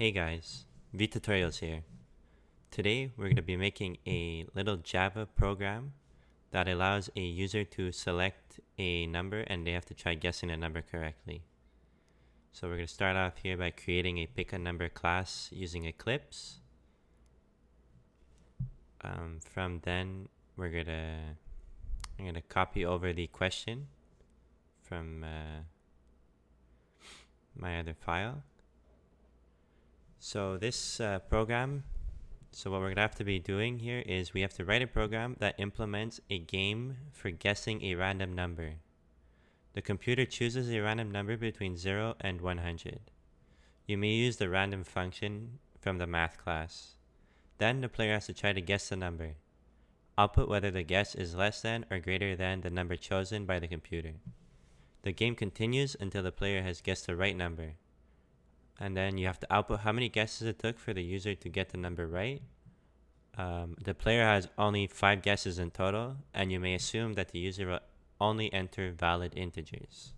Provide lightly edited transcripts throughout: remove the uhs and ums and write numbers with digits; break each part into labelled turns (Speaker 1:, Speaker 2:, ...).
Speaker 1: Hey guys, VTutorials here. Today we're going to be making a little Java program that allows a user to select a number and they have to try guessing the number correctly. So we're going to start off here by creating a pick a number class using Eclipse. From then I'm going to copy over the question from my other file. So this program, so what we're going to have to be doing here is we have to write a program that implements a game for guessing a random number. The computer chooses a random number between 0 and 100. You may use the random function from the math class. Then the player has to try to guess the number. Output whether the guess is less than or greater than the number chosen by the computer. The game continues until the player has guessed the right number. And then you have to output how many guesses it took for the user to get the number right. The player has only 5 guesses in total, and you may assume that the user will only enter valid integers.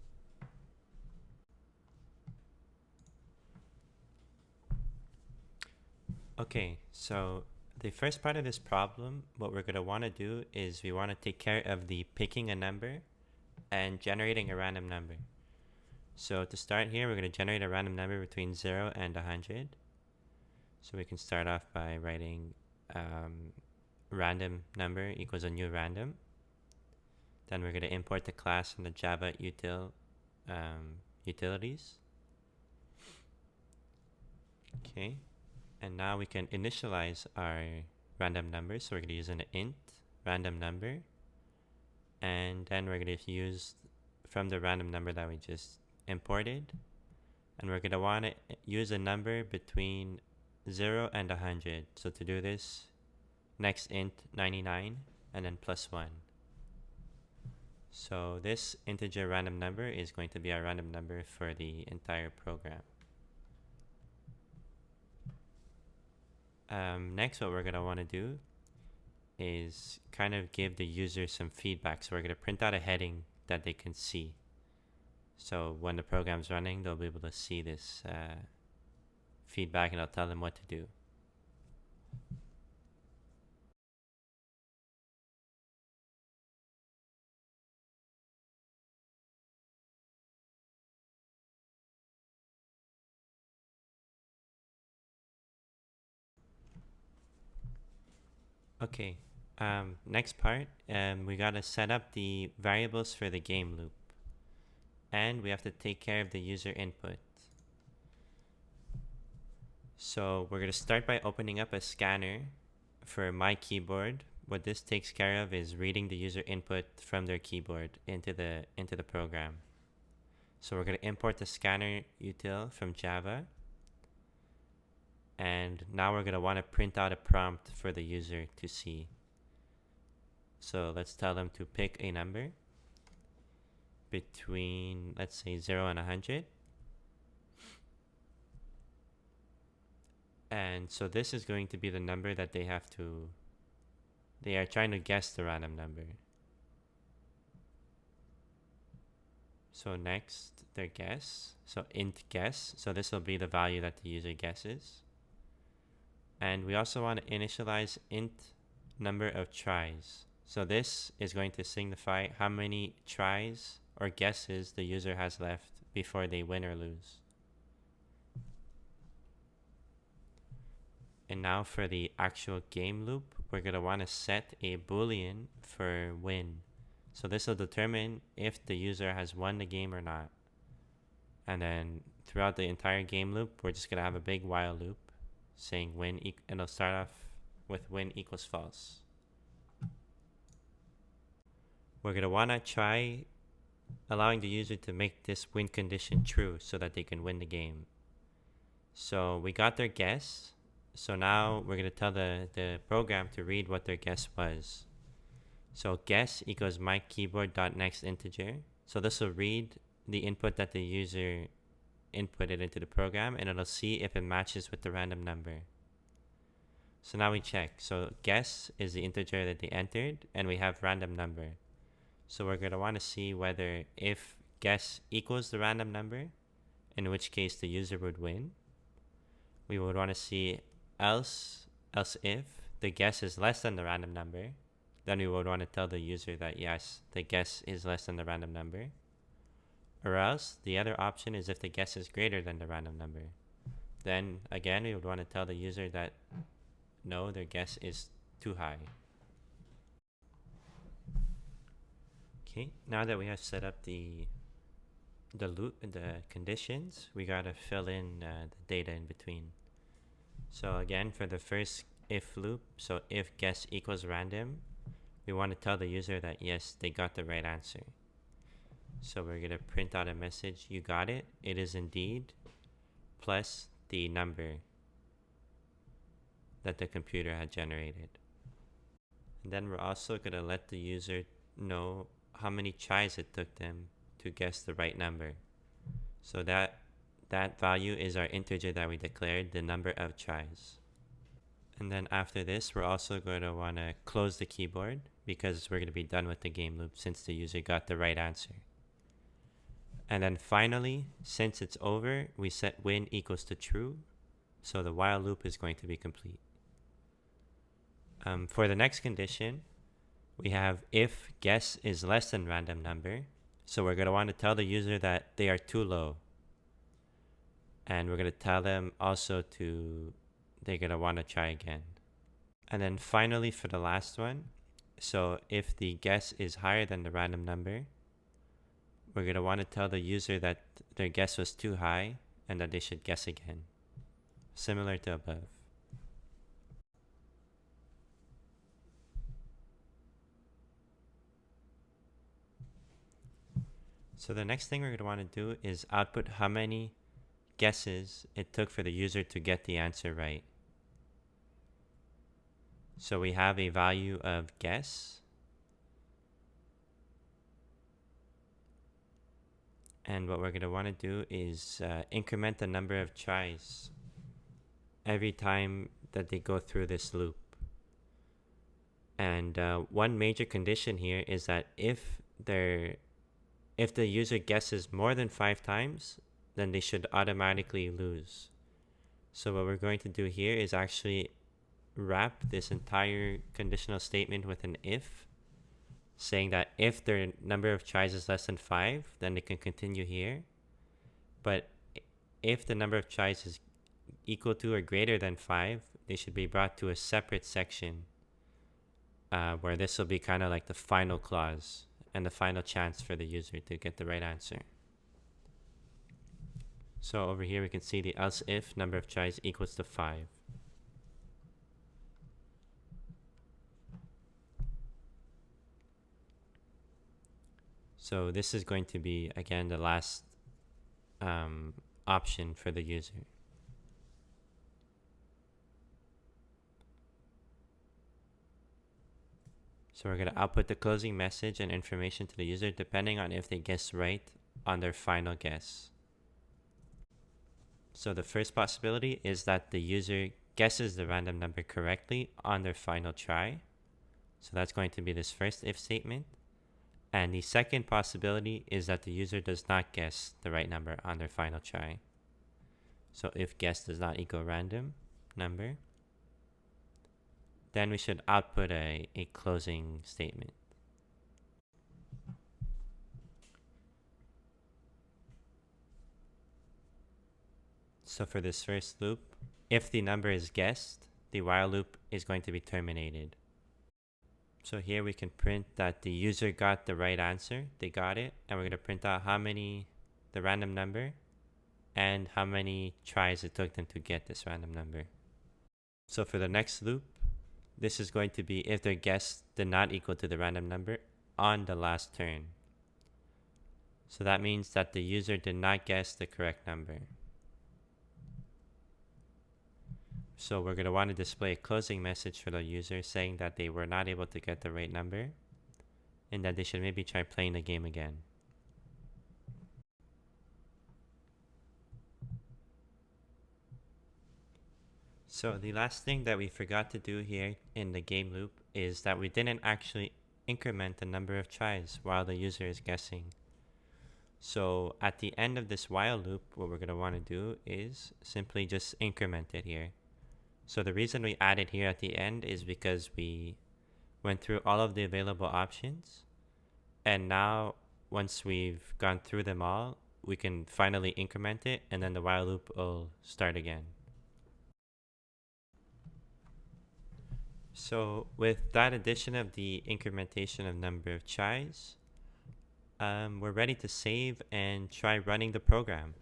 Speaker 1: Okay, so the first part of this problem, what we're going to want to do is we want to take care of the picking a number and generating a random number. So to start here, we're going to generate a random number between 0 and 100. So we can start off by writing random number equals a new random. Then we're going to import the class from the Java utilities. Okay, and now we can initialize our random number. So we're going to use an int random number, and then we're going to use from the random number that we just imported, and we're going to want to use a number between 0 and 100. So to do this, next int 99 and then +1. So this integer random number is going to be our random number for the entire program. Next, what we're going to want to do is kind of give the user some feedback. So we're going to print out a heading that they can see. So when the program's running, they'll be able to see this feedback, and I'll tell them what to do. Okay, next part, we gotta set up the variables for the game loop, and we have to take care of the user input. So we're gonna start by opening up a scanner for my keyboard. What this takes care of is reading the user input from their keyboard into the program. So we're gonna import the scanner util from Java. And now we're going to want to print out a prompt for the user to see. So let's tell them to pick a number between, let's say, 0 and 100. And so this is going to be the number that they are trying to guess the random number. So next, their guess. So int guess. So this will be the value that the user guesses. And we also want to initialize int number of tries. So this is going to signify how many tries or guesses the user has left before they win or lose. And now for the actual game loop, we're going to want to set a boolean for win. So this will determine if the user has won the game or not. And then throughout the entire game loop, we're just going to have a big while loop saying win, and it'll start off with win equals false. We're going to want to try allowing the user to make this win condition true so that they can win the game. So we got their guess. So now we're going to tell the program to read what their guess was. So guess equals my keyboard.next integer. So this will read the input that the user inputted into the program, and it'll see if it matches with the random number. So now we check. So guess is the integer that they entered, and we have random number. So we're going to want to see whether if guess equals the random number, in which case the user would win, we would want to see else if the guess is less than the random number, then we would want to tell the user that yes, the guess is less than the random number. Or else, the other option is if the guess is greater than the random number. Then, again, we would want to tell the user that no, their guess is too high. Okay, now that we have set up the loop and the conditions, we gotta fill in the data in between. So again, for the first if loop, so if guess equals random, we want to tell the user that yes, they got the right answer. So we're gonna print out a message, you got it, it is indeed, plus the number that the computer had generated. And then we're also gonna let the user know how many tries it took them to guess the right number. So that value is our integer that we declared, the number of tries. And then after this, we're also going to want to close the keyboard because we're going to be done with the game loop since the user got the right answer. And then finally, since it's over, we set win equals to true. So the while loop is going to be complete. For the next condition, we have if guess is less than random number. So we're going to want to tell the user that they are too low. And we're going to tell them also they're going to want to try again. And then finally for the last one, so if the guess is higher than the random number, we're going to want to tell the user that their guess was too high and that they should guess again. Similar to above. So the next thing we're going to want to do is output how many guesses it took for the user to get the answer right. So we have a value of guess. And what we're going to want to do is increment the number of tries every time that they go through this loop. And one major condition here is that if the user guesses more than 5 times, then they should automatically lose. So what we're going to do here is actually wrap this entire conditional statement with an if, saying that if their number of tries is less than 5, then they can continue here. But if the number of tries is equal to or greater than 5, they should be brought to a separate section where this will be kind of like the final clause and the final chance for the user to get the right answer. So over here we can see the else if number of tries equals to 5. So this is going to be, again, the last option for the user. So we're going to output the closing message and information to the user depending on if they guess right on their final guess. So the first possibility is that the user guesses the random number correctly on their final try. So that's going to be this first if statement. And the second possibility is that the user does not guess the right number on their final try. So if guess does not equal random number, then we should output a closing statement. So for this first loop, if the number is guessed, the while loop is going to be terminated. So here we can print that the user got the right answer, they got it, and we're going to print out the random number, and how many tries it took them to get this random number. So for the next loop, this is going to be if their guess did not equal to the random number on the last turn. So that means that the user did not guess the correct number. So we're going to want to display a closing message for the user saying that they were not able to get the right number and that they should maybe try playing the game again. So the last thing that we forgot to do here in the game loop is that we didn't actually increment the number of tries while the user is guessing. So at the end of this while loop, what we're going to want to do is simply just increment it here. So the reason we added here at the end is because we went through all of the available options. And now once we've gone through them all, we can finally increment it, and then the while loop will start again. So with that addition of the incrementation of number of chais, we're ready to save and try running the program.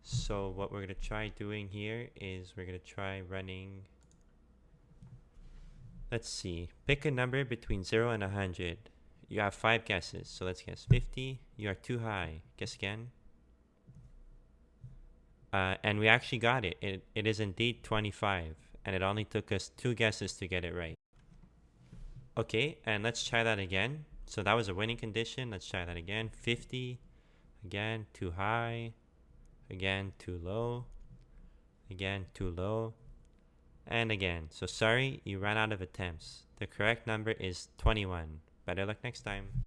Speaker 1: So what we're going to try doing here is we're going to try running, let's see, pick a number between 0 and 100. You have 5 guesses, so let's guess 50. You are too high. Guess again. And we actually got it. It is indeed 25, and it only took us 2 guesses to get it right. Okay, and let's try that again. So that was a winning condition. Let's try that again. 50. Again, too high. Again, too low. Again, too low. And again. So sorry, you ran out of attempts. The correct number is 21. Better luck next time.